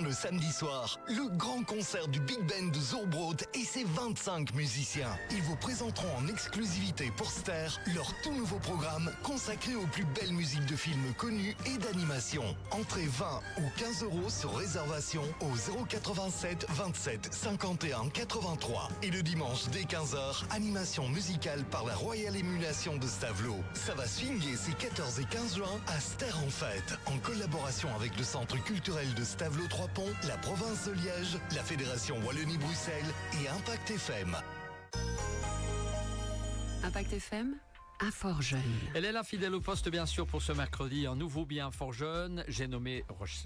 le samedi soir, le grand concert du Big Band de Zurbrot et ses 25 musiciens. Ils vous présenteront en exclusivité pour Ster leur tout nouveau programme consacré aux plus belles musiques de films connus et d'animation. Entrée 20 ou 15 € sur réservation au 087 27 51 83. Et le dimanche dès 15h, animation musicale par la Royal Émulation de Stavelot. Ça va swinguer ces 14 et 15 juin à Ster en fête, en collaboration avec le Centre culturel de Stavelot-Trois-Ponts, la province de Liège, la Fédération Wallonie-Bruxelles et Impact FM. Impact FM à Fort-Jeune. Elle est là, fidèle au poste, bien sûr, pour ce mercredi. Un nouveau bien Fort-Jeune. J'ai nommé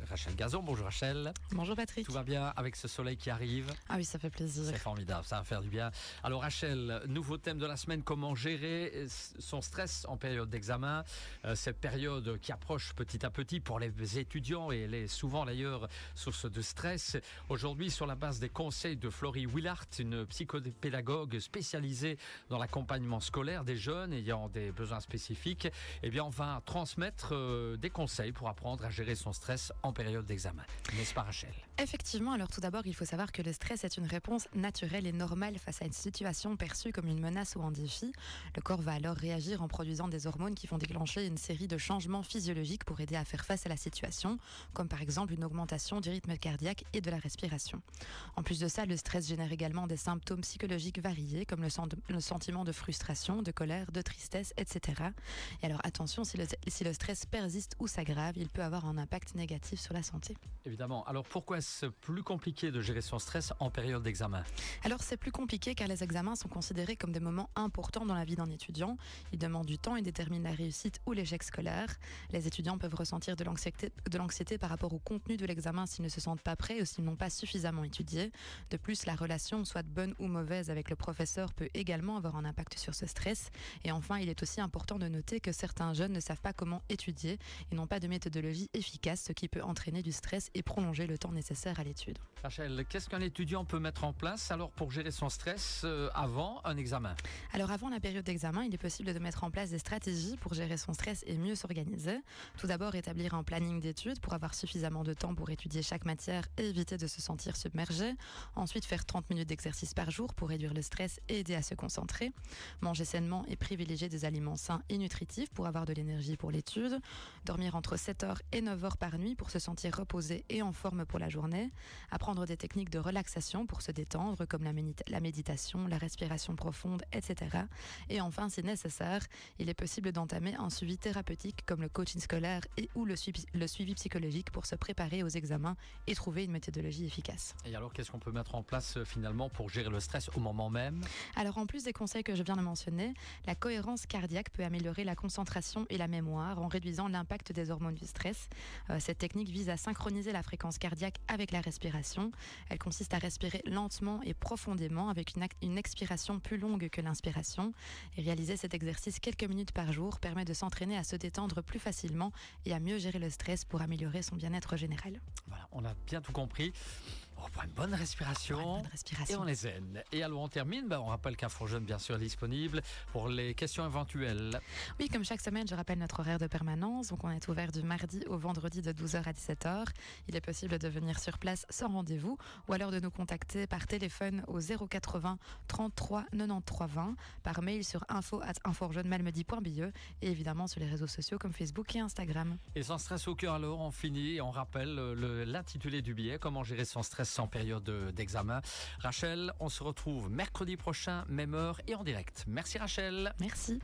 Rachel Gazon. Bonjour Rachel. Bonjour Patrick. Tout va bien avec ce soleil qui arrive? Ah oui, ça fait plaisir. C'est formidable, ça va faire du bien. Alors Rachel, nouveau thème de la semaine, comment gérer son stress en période d'examen. Cette période qui approche petit à petit pour les étudiants et elle est souvent d'ailleurs source de stress. Aujourd'hui, sur la base des conseils de Florie Willart, une psychopédagogue spécialisée dans l'accompagnement scolaire des jeunes ayant des besoins spécifiques, eh bien on va transmettre des conseils pour apprendre à gérer son stress en période d'examen. N'est-ce pas Rachel? Effectivement, alors tout d'abord, il faut savoir que le stress est une réponse naturelle et normale face à une situation perçue comme une menace ou un défi. Le corps va alors réagir en produisant des hormones qui vont déclencher une série de changements physiologiques pour aider à faire face à la situation, comme par exemple une augmentation du rythme cardiaque et de la respiration. En plus de ça, le stress génère également des symptômes psychologiques variés, comme le sentiment de frustration, de colère, de tristesse, etc. Et alors attention, si le stress persiste ou s'aggrave, il peut avoir un impact négatif sur la santé. Évidemment. Alors pourquoi est-ce plus compliqué de gérer son stress en période d'examen? Alors c'est plus compliqué car les examens sont considérés comme des moments importants dans la vie d'un étudiant. Ils demandent du temps et déterminent la réussite ou l'échec scolaire. Les étudiants peuvent ressentir de l'anxiété par rapport au contenu de l'examen s'ils ne se sentent pas prêts ou s'ils n'ont pas suffisamment étudié. De plus, la relation, soit bonne ou mauvaise avec le professeur, peut également avoir un impact sur ce stress. Et enfin, il est aussi important de noter que certains jeunes ne savent pas comment étudier et n'ont pas de méthodologie efficace, ce qui peut entraîner du stress et prolonger le temps nécessaire à l'étude. Rachel, qu'est-ce qu'un étudiant peut mettre en place alors pour gérer son stress avant un examen? Alors avant la période d'examen, il est possible de mettre en place des stratégies pour gérer son stress et mieux s'organiser. Tout d'abord, établir un planning d'études pour avoir suffisamment de temps pour étudier chaque matière et éviter de se sentir submergé. Ensuite, faire 30 minutes d'exercice par jour pour réduire le stress et aider à se concentrer. Manger sainement et privilégier des aliments sains et nutritifs pour avoir de l'énergie pour l'étude. Dormir entre 7 heures et 9 heures par nuit pour se sentir reposé et en forme pour la journée. Apprendre des techniques de relaxation pour se détendre comme la méditation, la respiration profonde, etc. Et enfin, si nécessaire, il est possible d'entamer un suivi thérapeutique comme le coaching scolaire et ou le suivi psychologique pour se préparer aux examens et trouver une méthodologie efficace. Et alors, qu'est-ce qu'on peut mettre en place finalement pour gérer le stress au moment même? Alors, en plus des conseils que je viens de mentionner, la cohérence cardiaque peut améliorer la concentration et la mémoire en réduisant l'impact des hormones du stress. Cette technique vise à synchroniser la fréquence cardiaque avec la respiration. Elle consiste à respirer lentement et profondément avec une expiration plus longue que l'inspiration. Et réaliser cet exercice quelques minutes par jour permet de s'entraîner à se détendre plus facilement et à mieux gérer le stress pour améliorer son bien-être général. Voilà, on a bien tout compris. On prend une bonne respiration, et on est zen. Et alors on termine, on rappelle qu'un Fort-Jeune bien sûr est disponible pour les questions éventuelles. Oui, comme chaque semaine, je rappelle notre horaire de permanence. Donc on est ouvert du mardi au vendredi de 12h à 17h. Il est possible de venir sur place sans rendez-vous ou alors de nous contacter par téléphone au 080 33 93 20, par mail sur info@infortjeunemalmedy.be et évidemment sur les réseaux sociaux comme Facebook et Instagram. Et sans stress au cœur, alors on finit et on rappelle l'intitulé du billet, comment gérer son stress en période d'examen. Rachel, on se retrouve mercredi prochain, même heure et en direct. Merci Rachel. Merci.